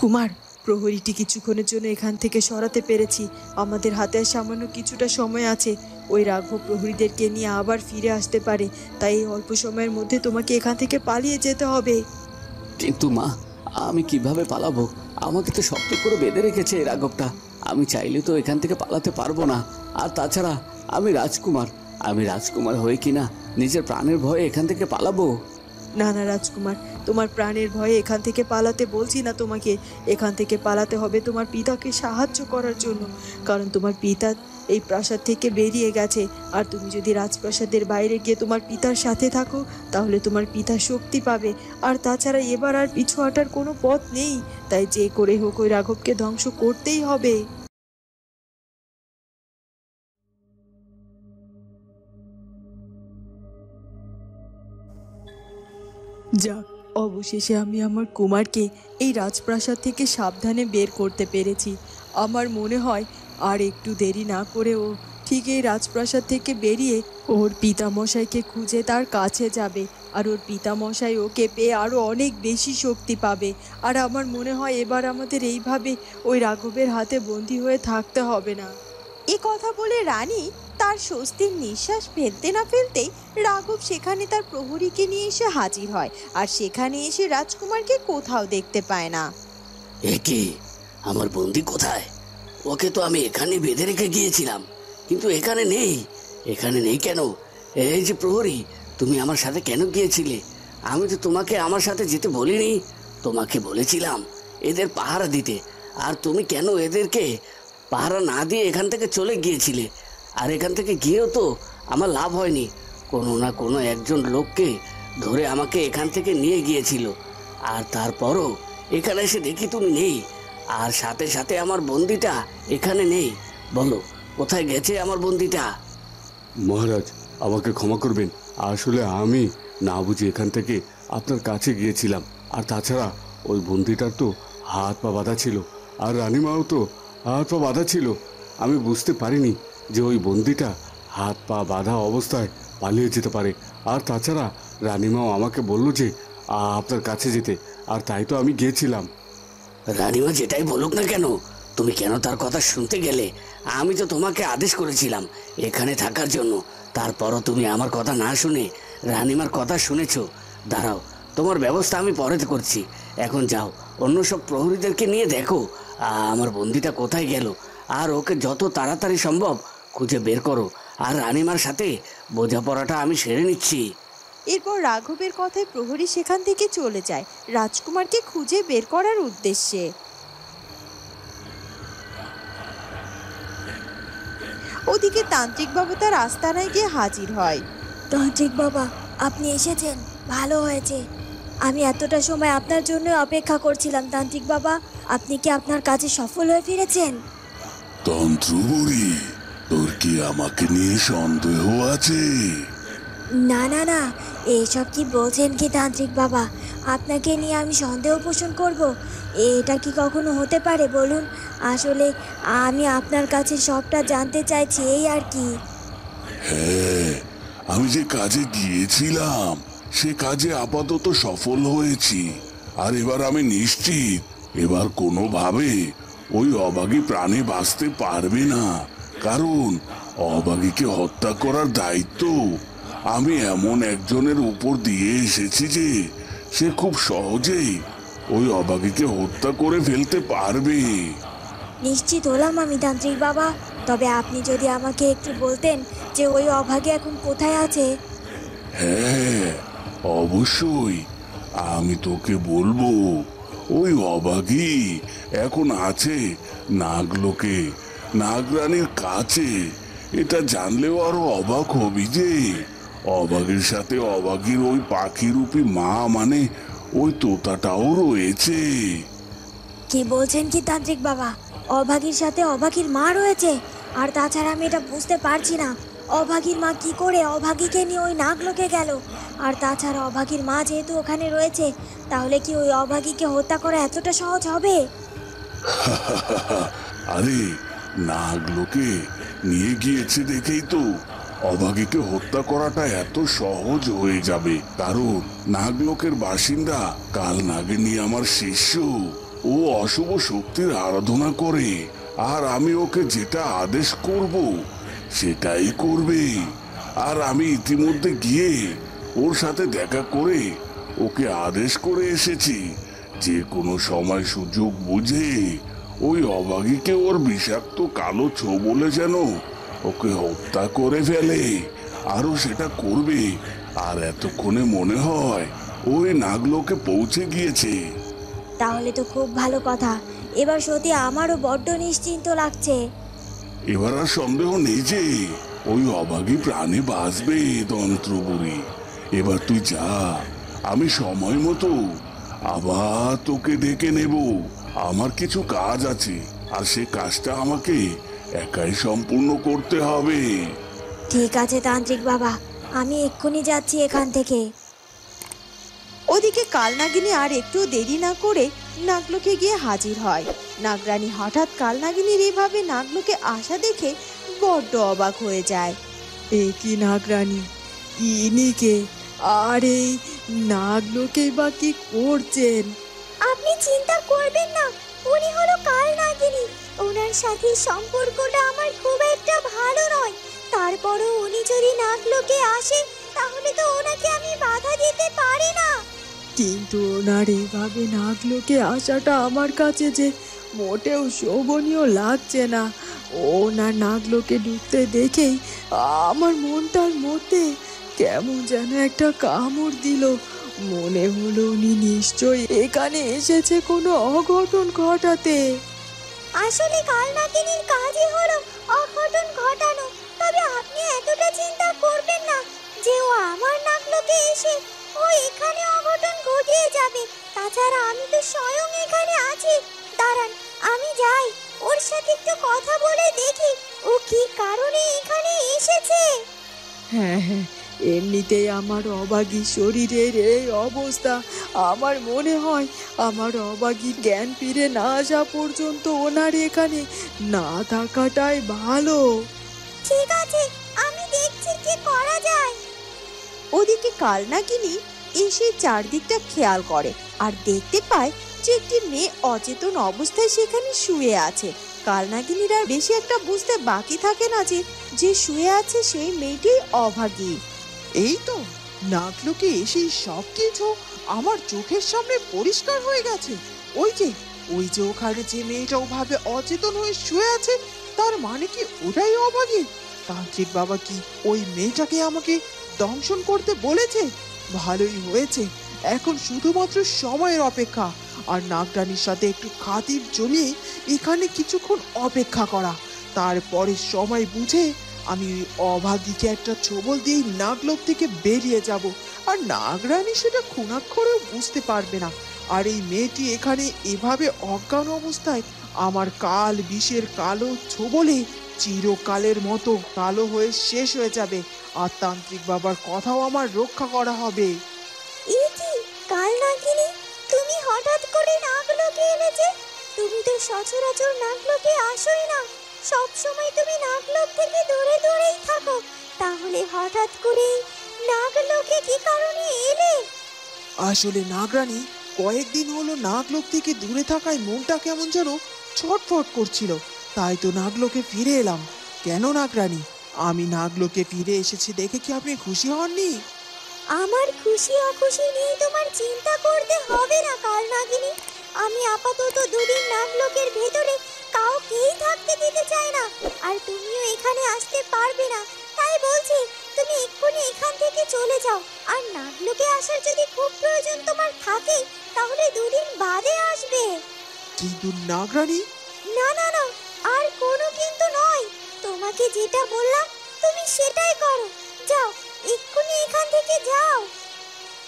কুমার, প্রহরীটি কিছুক্ষণের জন্য এখান থেকে সরাতে পেরেছি। আমাদের হাতে আর সামান্য কিছুটা সময় আছে। ওই রাঘব প্রহরীদেরকে নিয়ে আবার ফিরে আসতে পারে, তাই এই অল্প সময়ের মধ্যে তোমাকে এখান থেকে পালিয়ে যেতে হবে। কিন্তু মা, আমি কিভাবে পালাবো? আমাকে তো শক্ত করে বেঁধে রেখেছে এই রাঘবটা। আমি চাইলে তো এখান থেকে পালাতে পারবো না। আর তাছাড়া আমি রাজকুমার হয়ে কিনা নিজের প্রাণের ভয়ে এখান থেকে পালাবো? না না রাজকুমার, তোমার প্রাণের ভয়ে এখান থেকে পালাতে বলছি না তোমাকে। এখান থেকে পালাতে হবে তোমার পিতাকে সাহায্য করার জন্য, কারণ তোমার পিতা এই প্রাসাদ থেকে বেরিয়ে গেছে। আর তুমি যদি রাজপ্রাসাদের বাইরে গিয়ে তোমার পিতার সাথে থাকো, তাহলে তোমার পিতা শক্তি পাবে। আর তাছাড়া এবার আর পিছু হটার কোনো পথ নেই, তাই যে করে হোক ওই রাঘবকে ধ্বংস করতেই হবে। যাক, অবশেষে আমি আমার কুমারকে এই রাজপ্রাসাদ থেকে সাবধানে বের করতে পেরেছি। আমার মনে হয় আর একটু দেরি না করে ও ঠিক এই রাজপ্রাসাদ থেকে বেরিয়ে ওর পিতামশাইকে খুঁজে তার কাছে যাবে। আর ওর পিতামশাই ওকে পেয়ে আরও অনেক বেশি শক্তি পাবে। আর আমার মনে হয় এবার আমাদের এইভাবে ওই রাঘবের হাতে বন্দী হয়ে থাকতে হবে না। এ কথা বলে রানী তার স্বস্তির নিঃশ্বাস ফেলতে না ফেলতেই রাঘব সেখানে তার প্রহরীকে নিয়ে এসে হাজির হয়। আর সেখানে এসে রাজকুমারকে কোথাও দেখতে পায় না। একে, আমার বন্দি কোথায়? ওকে তো আমি এখানে বেঁধে রেখে গিয়েছিলাম, কিন্তু এখানে নেই। এখানে নেই কেন? এই যে প্রহরী, তুমি আমার সাথে কেন গিয়েছিলে? আমি তো তোমাকে আমার সাথে যেতে বলিনি। তোমাকে বলেছিলাম এদের পাহারা দিতে, আর তুমি কেন এদেরকে পাহারা না দিয়ে এখান থেকে চলে গিয়েছিলে? আর এখান থেকে গিয়েও তো আমার লাভ হয়নি। কোনো না কোনো একজন লোককে ধরে আমাকে এখান থেকে নিয়ে গিয়েছিল, আর তারপরও এখানে এসে দেখি তুমি নেই। আর সাথে সাথে আমার বন্দিটা এখানে নেই। বলো, কোথায় গেছে আমার বন্দিটা? মহারাজ, আমাকে ক্ষমা করবেন। আসলে আমি না বুঝে এখান থেকে আপনার কাছে গিয়েছিলাম। আর তাছাড়া ওই বন্দিটার তো হাত পা বাঁধা ছিল, আর রানীমাও তো হাত পা বাঁধা ছিল। আমি বুঝতে পারিনি যে ওই বন্দিটা হাত পা বাঁধা অবস্থায় পালিয়ে যেতে পারে। আর তাছাড়া রানীমাও আমাকে বলল যে আপনার কাছে যেতে, আর তাই তো আমি গিয়েছিলাম। রানীমা যেটাই বলুক না কেন, তুমি কেন তার কথা শুনতে গেলে? আমি তো তোমাকে আদেশ করেছিলাম এখানে থাকার জন্য। তারপরও তুমি আমার কথা না শুনে রানীমার কথা শুনেছো। দাঁড়াও, তোমার ব্যবস্থা আমি পরে করছি। এখন যাও, অন্য সব প্রহরীদেরকে নিয়ে দেখো আমার বন্দিটা কোথায় গেল, আর ওকে যত তাড়াতাড়ি সম্ভব খুঁজে বের করো। আর রানীমার সাথে বোঝাপড়াটা আমি সেরে নিচ্ছি। এরপর রাঘবের কথায় প্রহরী সেখান থেকে চলে যায় রাজকুমারকে খুঁজে বের করার উদ্দেশ্যে। ওদিকে তান্ত্রিক বাবু তার আস্তানায় গিয়ে হাজির হয়। তান্ত্রিক বাবা, আপনি এসেছেন, ভালো হয়েছে। আমি এতটা সময় আপনার জন্য অপেক্ষা করছিলাম। তান্ত্রিক বাবা, আপনি কি আপনার কাজে সফল হয়ে ফিরেছেন? তন্ত্রবুড়ি, তোর কি আমাকে নিয়ে সন্দেহ আছে? না না না, এসব কি বলছেন কি তান্ত্রিক বাবা? আপনাকে নিয়ে আমি সন্দেহ পোষণ করব? এটা কি কখনো হতে পারে বলুন? আসলে আমি আপনার কাছে সবটা জানতে চাইছি, এই আর কি। হ্যাঁ, আমি যে কাজে গিয়েছিলাম সে কাজে আপাতত সফল হয়েছি। আর এবার আমি নিশ্চিত এবার কোনোভাবে ওই অবাগী প্রাণে বাঁচতে পারবে না, কারণ অবাগীকে হত্যা করার দায়িত্ব আমি এমন একজনের উপর দিয়ে এসেছি যে সে খুব সহজেই ওই অবাগীকে হত্যা করে ফেলতে পারবে। নিশ্চিত হলাম আমি তান্ত্রিক বাবা। তবে আপনি যদি আমাকে একটু বলতেন যে ওই অভাগে এখন কোথায় আছে। হ্যাঁ, অবশ্যই আমি তোকে বলবো। ওই অবাগী এখন আছে নাগলোকে, নাগরানীর কাছে। এটা জানলেও আরো অবাক হবি যে অবাগের সাথে অবাগীর ওই পাখিরূপী মা, মানে ওই তোতাটাও রয়েছে। কি বলছেন কি তান্ত্রিক বাবা? অভাগীর সাথে অভাগীর মা রয়েছে? আর তাছাড়া আমি এটা বুঝতে পারছি না, অভাগীর মা কি করে অভাগীকে নিয়ে ওই নাগলোকে গেল? আর তাছাড়া অভাগীর মা যেহেতু ওখানে রয়েছে, তাহলে কি ওই অভাগীকে হত্যা করা এতটা সহজ হবে? আরে, নাগলোকে নিয়ে গিয়েছে দেখেই তো অভাগীকে হত্যা করাটা এত সহজ হয়ে যাবে। কারণ নাগলোকের বাসিন্দা কাল নাগিনী আমার শিষ্য, ও অশুভ শক্তির আরাধনা করে, আর আমি ওকে যেটা আদেশ করব সেটাই করবে। আর আমি ইতিমধ্যে গিয়ে ওর সাথে দেখা করে ওকে আদেশ করে এসেছি যে কোনো সময় সুযোগ বুঝে ওই অভাগীকে ওর বিষাক্ত কালো ছোবলে যেন ওকে হত্যা করে ফেলে। আরও সেটা করবে। আর এতক্ষণে মনে হয় ওই নাগলোকে পৌঁছে গিয়েছে। তাহলে তো খুব ভালো কথা। এবার সত্যি আমারও বড্ড নিশ্চিন্ত লাগছে। এবার আর সন্দেহ নেই যে ওই অভাগী প্রাণে বাঁচবে তন্ত্রবুড়ি। এবার তুই যা, আমি সময় মতো আবার তোকে ডেকে নেব। আমার কিছু কাজ আছে, আর সে কাজটা আমাকে একাই সম্পূর্ণ করতে হবে। ঠিক আছে তান্ত্রিক বাবা, আমি এক্ষুনি যাচ্ছি এখান থেকে। ওদিকে কালনাগিনী আর একটু দেরি না করে নাগলোকে গিয়ে হাজির হয়। নাগরানী হঠাৎ কালনাগিনীর এভাবে নাগলোকে আসা দেখে বড্ড অবাক হয়ে যায়। এ কি নাগরানী, ইনি কে? আর এই নাগলোকেই বা কি করছেন? আপনি চিন্তা করবেন না, উনি হলো কালনাগিনী। ওনার সাথে সম্পর্কটা আমার খুব একটা ভালো নয়। তারপরও উনি যদি নাগলোকে আসে তাহলে তো ওনাকে আমি বাধা দিতে পারি না। কিন্তু ওনার এভাবে নাগলোকে আসাটা আমার কাছে যে মোটেও শোভনীয় লাগছে না। ওনার নাগলোকে ঢুকতে দেখেই আমার মনটার মধ্যে কেমন যেন একটা কামড় দিল। মনে হলো উনি নিশ্চয়ই এখানে এসেছে কোনো অঘটন ঘটাতে। আসলে কালনাগিনীর কাজই হলো অঘটন ঘটানো। তবে আপনি এতটা চিন্তা করবেন না যে ও আমার নাগলোকে এসে ও এখানে অঘটন ঘটিয়ে যাবে। তাছাড়া আমি তো স্বয়ং এখানে আছি। দাঁড়ান, আমি যাই, ওর সাথে একটু কথা বলে দেখি ও কি কারণে এখানে এসেছে। হ্যাঁ হ্যাঁ, এমনিতেই আমার অবাগী শরীরের এই অবস্থা। আমার মনে হয় আমার অবাগী জ্ঞান ফিরে না আসা পর্যন্ত ওনার এখানে না থাকাটাই ভালো। ঠিক আছে, আমি দেখছি কি করা যায়। ওদিকে কালনাগিনী এসে চারদিকটা খেয়াল করে আর দেখতে পায় যে একটি মেয়ে অচেতন অবস্থায় সেখানে শুয়ে আছে। কালনাগিনীর আর বেশি একটা বুঝতে বাকি থাকে না যে যে শুয়ে আছে সেই মেয়েটি অভাগী। এই তো নাগলোকে এসেই সব কিছু আমার চোখের সামনে পরিষ্কার হয়ে গেছে। ওই যে ওখানে যে মেয়েটা ওভাবে অচেতন হয়ে শুয়ে আছে, তার মানে কি ওটাই অভাগী? তান্ত্রিক বাবা কি ওই মেয়েটাকে আমাকে দংশন করতে বলেছে? ভালোই হয়েছে, এখন শুধুমাত্র সময়ের অপেক্ষা। আর নাগরানীর সাথে একটু খাতির জমিয়ে এখানে কিছুক্ষণ অপেক্ষা করা। তারপরে সময় বুঝে আমি ওই অভাগীকে একটা ছোবল দিয়ে নাগলোক থেকে বেরিয়ে যাব। আর নাগরানী সেটা খুনাক্ষরেও বুঝতে পারবে না। আর এই মেয়েটি এখানে এভাবে অজ্ঞান অবস্থায় আমার কাল বিষের কালো ছোবলে চিরকালের মতো কালো হয়ে শেষ হয়ে যাবে। আর তান্ত্রিক বাবার কথাও আমার রক্ষা করা হবে। এই কি কালনাগিনী, তুমি হঠাৎ করে নাগলোকে এনেছে? তুমি তো সচরাচর নাগলোকে আসোই না, সব সময় তুমি নাগলোক থেকে দূরে দূরেই থাকো। তাহলে হঠাৎ করে নাগলোকে কি কারণে এলে? আসলে নাগরানী কয়েকদিন হলো নাগলোক থেকে দূরে থাকায় মনটা কেমন যেন ছটফট করছিল, তাই তো নাগলোকে ফিরে এলাম। কেন নাগরানী, আমি নাগলোকে ফিরে এসেছি দেখে কি আপনি খুশি হননি? আমার খুশি অখুশি নিয়ে তোমার চিন্তা করতে হবে না কালনাগিনী। আমি আপাতত দুদিন নাগলোকের ভেতরে কাউকেই থাকতে দিতে চাই না। আর তুমিও এখানে আসতে পারবে না, তাই বলছি তুমি এক্ষুনি এখান থেকে চলে যাও। আর নাগলোকে আসার যদি খুব প্রয়োজন তোমার থাকে তাহলে দুদিন বাদে আসবে। কিন্তু নাগরানী, না না না, আর কোনো কিন্তু নয়। তোমাকে যেটা বললাম তুমি সেটাই করো। যাও, এক্ষুনি এখান থেকে যাও।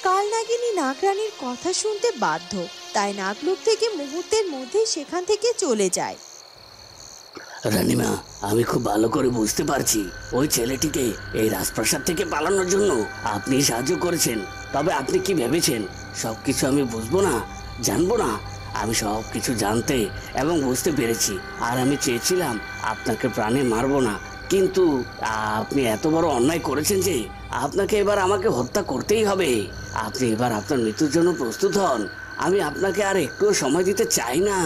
কালনাগিনী নাগরানীর কথা শুনতে বাধ্য, তাই নাগলোক থেকে মুহূর্তের মধ্যে সেখান থেকে চলে যায়। রানীমা, আমি খুব ভালো করে বুঝতে পারছি ওই ছেলেটিকে এই রাজপ্রাসাদ থেকে পালানোর জন্য আপনি সাহায্য করেছেন। তবে আপনি কি ভেবেছেন সবকিছু আমি বুঝবো না, জানবো না? আমি সব কিছু জানতে এবং বুঝতে পেরেছি। আর আমি চেয়েছিলাম আপনাকে প্রাণে মারবো না, কিন্তু আপনি এত বড় অন্যায় করেছেন যে আপনাকে এবার আমাকে হত্যা করতেই হবে। আপনি এবার আপনার মৃত্যুর জন্য প্রস্তুত হন। আমি আপনাকে আর একটুও সময় দিতে চাই না।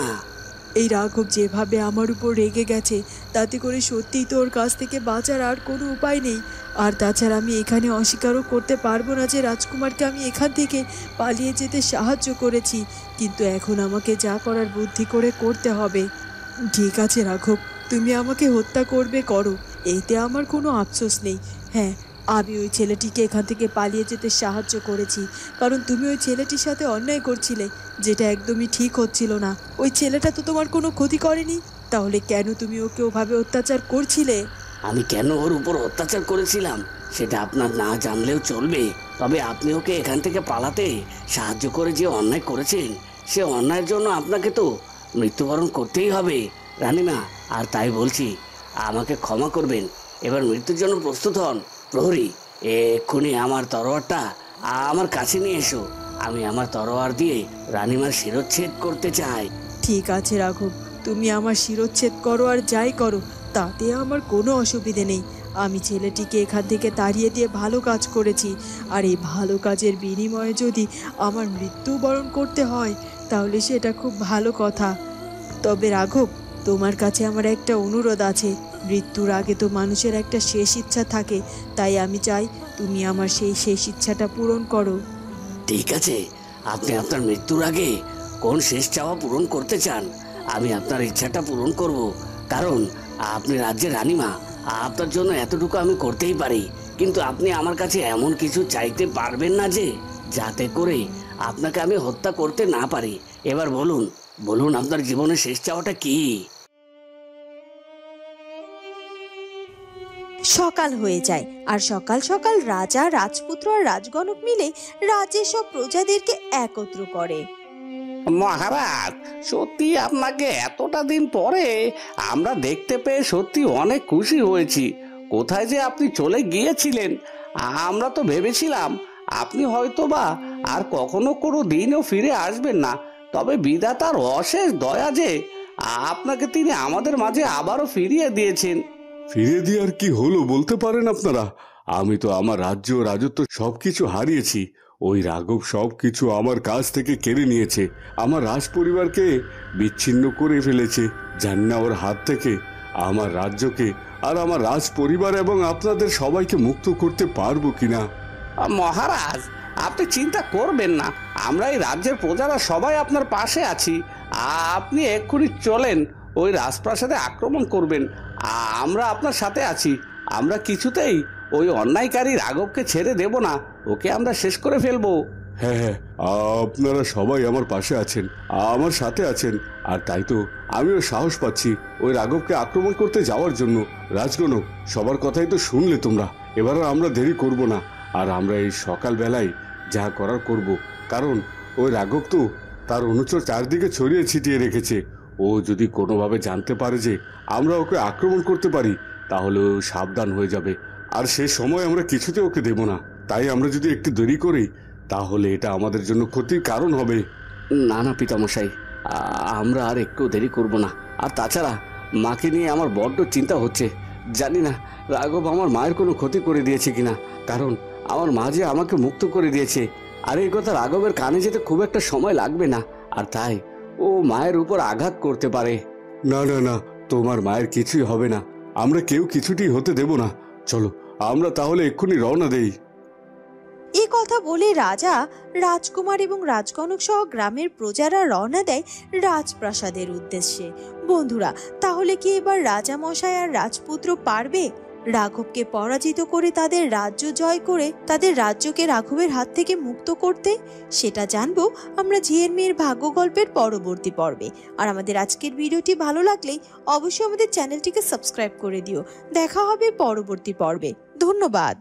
এই রাঘব যেভাবে আমার উপর রেগে গেছে তাতে করে সত্যিই তো ওর কাছ থেকে বাঁচার আর কোনো উপায় নেই। আর তাছাড়া আমি এখানে অস্বীকারও করতে পারবো না যে রাজকুমারকে আমি এখান থেকে পালিয়ে যেতে সাহায্য করেছি, কিন্তু এখন আমাকে যা করার বুদ্ধি করে করতে হবে। ঠিক আছে রাঘব, তুমি আমাকে হত্যা করবে করো, এতে আমার কোনো আফসোস নেই। হ্যাঁ, আমি ওই ছেলেটিকে এখান থেকে পালিয়ে যেতে সাহায্য করেছি, কারণ তুমি ওই ছেলেটির সাথে অন্যায় করছিলে, যেটা একদমই ঠিক হচ্ছিল না। ওই ছেলেটা তো তোমার কোনো ক্ষতি করেনি, তাহলে কেন তুমি ওকে ওভাবে অত্যাচার করছিলে? আমি কেন ওর উপর অত্যাচার করেছিলাম সেটা আপনার না জানলেও চলবে, তবে আপনি ওকে এখান থেকে পালাতে সাহায্য করে যে অন্যায় করেছেন সে অন্যায়ের জন্য আপনাকে তো মৃত্যুবরণ করতেই হবে রানীমা। আর তাই বলছি, আমাকে ক্ষমা করবেন, এবার মৃত্যুর জন্য প্রস্তুত হন। প্রহরী, এক্ষুনি আমার তরোয়ারটা আমার কাছে নিয়ে এসো, আমি আমার তরোয়ার দিয়ে রানীমার শিরচ্ছেদ করতে চাই। ঠিক আছে রাঘব, তুমি আমার শিরচ্ছেদ করো আর যাই করো, তাতে আমার কোনো অসুবিধে নেই। আমি ছেলেটিকে এখান থেকে তাড়িয়ে দিয়ে ভালো কাজ করেছি, আর এই ভালো কাজের বিনিময়ে যদি আমার মৃত্যুবরণ করতে হয় তাহলে সেটা খুব ভালো কথা। তবে রাঘব, তোমার কাছে আমার একটা অনুরোধ আছে। মৃত্যুর আগে তো মানুষের একটা শেষ ইচ্ছা থাকে, তাই আমি চাই তুমি আমার সেই শেষ ইচ্ছাটা পূরণ করো। ঠিক আছে, আপনি আপনার মৃত্যুর আগে কোন শেষ চাওয়া পূরণ করতে চান আমি আপনার ইচ্ছাটা পূরণ করব, কারণ আপনি রাজ্যের রানীমা, আপনার জন্য এতটুকু আমি করতেই পারি। কিন্তু আপনি আমার কাছে এমন কিছু চাইতে পারবেন না যে যাতে করে আপনাকে আমি হত্যা করতে না পারি। এবার বলুন বলুন আপনার জীবনের শেষ চাওয়াটা কি? সকাল হয়ে যায় আর সকাল সকাল রাজা, রাজপুত্র আর রাজগণক মিলে রাজ্যের সব প্রজাদেরকে একত্র করে। মহারাজ, সত্যি আপনাকে এতটা দিন পরে আমরা দেখতে পেয়ে সত্যি অনেক খুশি হয়েছি। কোথায় যে আপনি চলে গিয়েছিলেন, আমরা তো ভেবেছিলাম আপনি হয়তোবা আর কখনো কোনো দিনও ফিরে আসবেন না। তবে বিধাতার অশেষ দয়া যে আপনাকে তিনি আমাদের মাঝে আবারও ফিরিয়ে দিয়েছেন। ফিরে দিয়ে আর কি হলো বলতে পারেন আপনারা? আমি তো আমার রাজ্য রাজত্ব সবকিছু হারিয়েছি। ওই রাঘব সবকিছু আমার কাছ থেকে কেড়ে নিয়েছে, আমার রাজ পরিবারকে বিচ্ছিন্ন করে ফেলেছে। জানি না ওর হাত থেকে আমার রাজ্যকে আর আমার রাজ পরিবার এবং আপনাদের সবাইকে মুক্ত করতে পারবো কিনা। মহারাজ, আপনি চিন্তা করবেন না, আমরা এই রাজ্যের প্রজারা সবাই আপনার পাশে আছি। আপনি এক্ষুনি চলেন, ওই রাজপ্রাসাদে আক্রমণ করবেন, আমরা আপনার সাথে আছি। আমরা কিছুতেই ওই অন্যায়কারী রাঘবকে ছেড়ে দেব না, ওকে আমরা শেষ করে ফেলবো। হ্যাঁ হ্যাঁ, আপনারা সবাই আমার পাশে আছেন, আমার সাথে আছেন, আর তাই তো আমিও সাহস পাচ্ছি ওই রাঘবকে আক্রমণ করতে যাওয়ার জন্য। রাজগণক, সবার কথাই তো শুনলে তোমরা, এবার আমরা দেরি করব না, আর আমরা এই সকালবেলায় যা করার করব, কারণ ওই রাঘব তো তার অনুচর চারদিকে ছড়িয়ে ছিটিয়ে রেখেছে। ও যদি কোনোভাবে জানতে পারে যে আমরা ওকে আক্রমণ করতে পারি তাহলে ও সাবধান হয়ে যাবে, আর সে সময় আমরা কিছুতে ওকে দেব না। তাই আমরা যদি একটু দেরি করি তাহলে এটা আমাদের জন্য ক্ষতির কারণ হবে। না না পিতামশাই, আমরা আর একটু দেরি করব না। আর তাছাড়া মাকে নিয়ে আমার বড্ড চিন্তা হচ্ছে, জানি না রাঘব আমার মায়ের কোনো ক্ষতি করে দিয়েছে কিনা, কারণ আমার মা যে আমাকে মুক্ত করে দিয়েছে। আর এই কথা রাঘবের কানে যেতে খুব একটা সময় লাগবে না, আর তাই ও মায়ের উপর আঘাত করতে পারে। না না না, তোমার মায়ের কিছুই হবে না, আমরা কেউ কিছুটি হতে দেব না। চলো আমরা তাহলে এক্ষুনি রওনা দেই। এ কথা বলে রাজা, রাজকুমার এবং রাজগণক সহ গ্রামের প্রজারা রওনা দেয় রাজপ্রাসাদের উদ্দেশ্যে। বন্ধুরা, তাহলে কি এবার রাজা মশাই আর রাজপুত্র পারবে রাঘবকে পরাজিত করে তাদের রাজ্য জয় করে তাদের রাজ্যকে রাঘবের হাত থেকে মুক্ত করতে? সেটা জানবো আমরা ঝিয়ের মেয়ের ভাগ্য গল্পের পরবর্তী পর্বে। আর আমাদের আজকের ভিডিওটি ভালো লাগলেই অবশ্যই আমাদের চ্যানেলটিকে সাবস্ক্রাইব করে দিও। দেখা হবে পরবর্তী পর্বে। ধন্যবাদ।